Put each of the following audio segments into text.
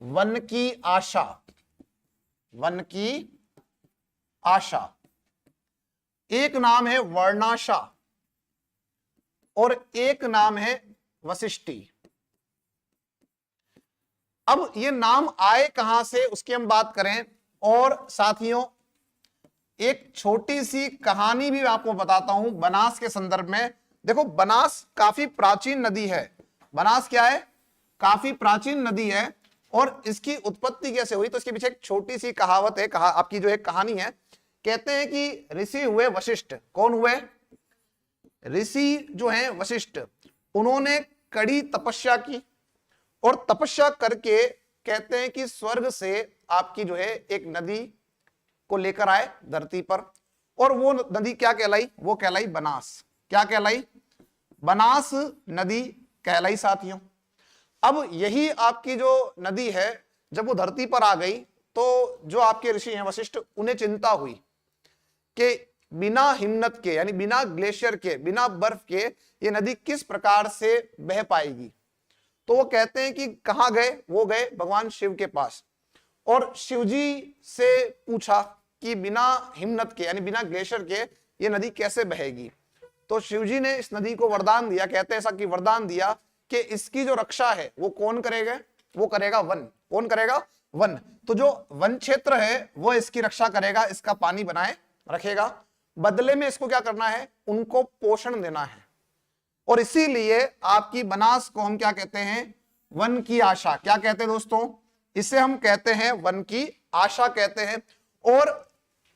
One की आशा, one की आशा। एक नाम है वर्णाशा और एक नाम है वशिष्ठी। अब ये नाम आए कहां से उसकी हम बात करें, और साथियों एक छोटी सी कहानी भी आपको बताता हूं बनास के संदर्भ में। देखो बनास काफी प्राचीन नदी है। बनास क्या है? काफी प्राचीन नदी है। और इसकी उत्पत्ति कैसे हुई, तो इसके पीछे एक छोटी सी कहावत है, आपकी जो एक कहानी है। कहते हैं कि ऋषि हुए वशिष्ठ। कौन हुए? ऋषि जो है वशिष्ठ। उन्होंने कड़ी तपस्या की और तपस्या करके कहते हैं कि स्वर्ग से आपकी जो है एक नदी को लेकर आए धरती पर, और वो नदी क्या कहलाई? वो कहलाई बनास। क्या कहलाई? बनास नदी कहलाई साथियों। अब यही आपकी जो नदी है, जब वो धरती पर आ गई तो जो आपके ऋषि हैं वशिष्ठ, उन्हें चिंता हुई कि बिना हिमनद के, यानी बिना ग्लेशियर के, बिना बर्फ के ये नदी किस प्रकार से बह पाएगी। तो वो कहते हैं कि कहां गए? वो गए भगवान शिव के पास और शिवजी से पूछा कि बिना हिमनद के, यानी बिना ग्लेशियर के ये नदी कैसे बहेगी। तो शिवजी ने इस नदी को वरदान दिया। कहते हैं ऐसा कि वरदान दिया कि इसकी जो रक्षा है वो कौन करेगा? वो करेगा वन। कौन करेगा? वन। तो जो वन क्षेत्र है वो इसकी रक्षा करेगा, इसका पानी बनाए रखेगा। बदले में इसको क्या करना है? उनको पोषण देना है। और इसीलिए आपकी बनास को हम क्या कहते हैं? वन की आशा। क्या कहते हैं दोस्तों? इसे हम कहते हैं वन की आशा कहते हैं। और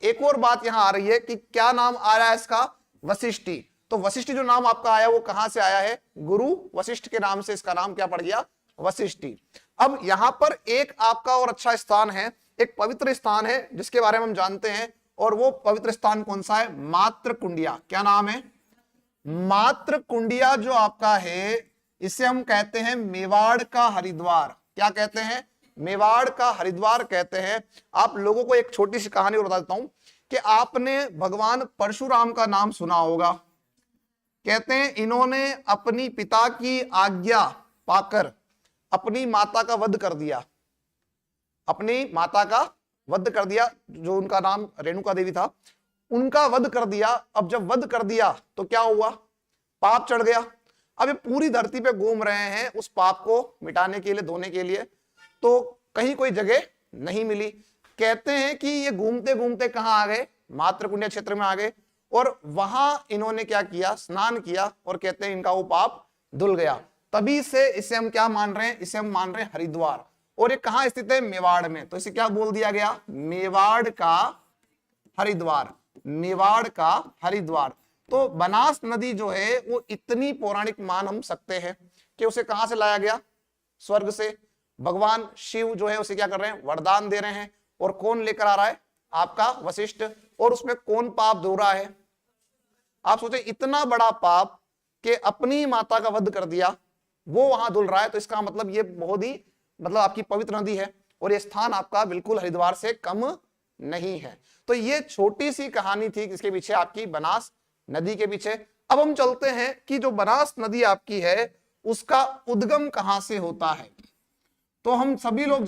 एक और बात यहां आ रही है कि क्या नाम आ रहा है इसका? वशिष्ठी। तो वशिष्ठी जो नाम आपका आया वो कहां से आया है? गुरु वशिष्ठ के नाम से इसका नाम क्या पड़ गया? वशिष्ठी। अब यहां पर एक आपका और अच्छा स्थान है, एक पवित्र स्थान है जिसके बारे में हम जानते हैं, और वो पवित्र स्थान कौन सा है? मात्र कुंडिया। क्या नाम है? मात्र कुंडिया जो आपका है, इसे हम कहते हैं मेवाड़ का हरिद्वार। क्या कहते हैं? मेवाड़ का हरिद्वार कहते हैं। आप लोगों को एक छोटी सी कहानी और बता देता हूं कि आपने भगवान परशुराम का नाम सुना होगा। कहते हैं इन्होंने अपनी पिता की आज्ञा पाकर अपनी माता का वध कर दिया। अपनी माता का वध कर दिया, जो उनका नाम रेणुका देवी था, उनका वध कर दिया। अब जब वध कर दिया तो क्या हुआ? पाप चढ़ गया। अब ये पूरी धरती पे घूम रहे हैं उस पाप को मिटाने के लिए, धोने के लिए, तो कहीं कोई जगह नहीं मिली। कहते हैं कि ये घूमते घूमते कहां आ गए? मात्रकुंडिया क्षेत्र में आ गए, और वहां इन्होंने क्या किया? स्नान किया, और कहते हैं इनका वो पाप धुल गया। तभी से इसे हम क्या मान रहे हैं? इसे हम मान रहे हैं हरिद्वार। और ये कहां स्थित है? मेवाड़ में। तो इसे क्या बोल दिया गया? मेवाड़ का हरिद्वार। मेवाड़ का हरिद्वार। तो बनास नदी जो है वो इतनी पौराणिक मान हम सकते हैं कि उसे कहां से लाया गया? स्वर्ग से। भगवान शिव जो है उसे क्या कर रहे हैं? वरदान दे रहे हैं। और कौन लेकर आ रहा है? आपका वशिष्ठ। और उसमें कौन पाप धो रहा है? आप सोचे इतना बड़ा पाप कि अपनी माता का वध कर दिया, वो वहां धुल रहा है। तो इसका मतलब ये बहुत ही आपकी पवित्र नदी है, और ये स्थान आपका बिल्कुल हरिद्वार से कम नहीं है। तो ये छोटी सी कहानी थी इसके पीछे, आपकी बनास नदी के पीछे। अब हम चलते हैं कि जो बनास नदी आपकी है उसका उद्गम कहां से होता है। तो हम सभी लोग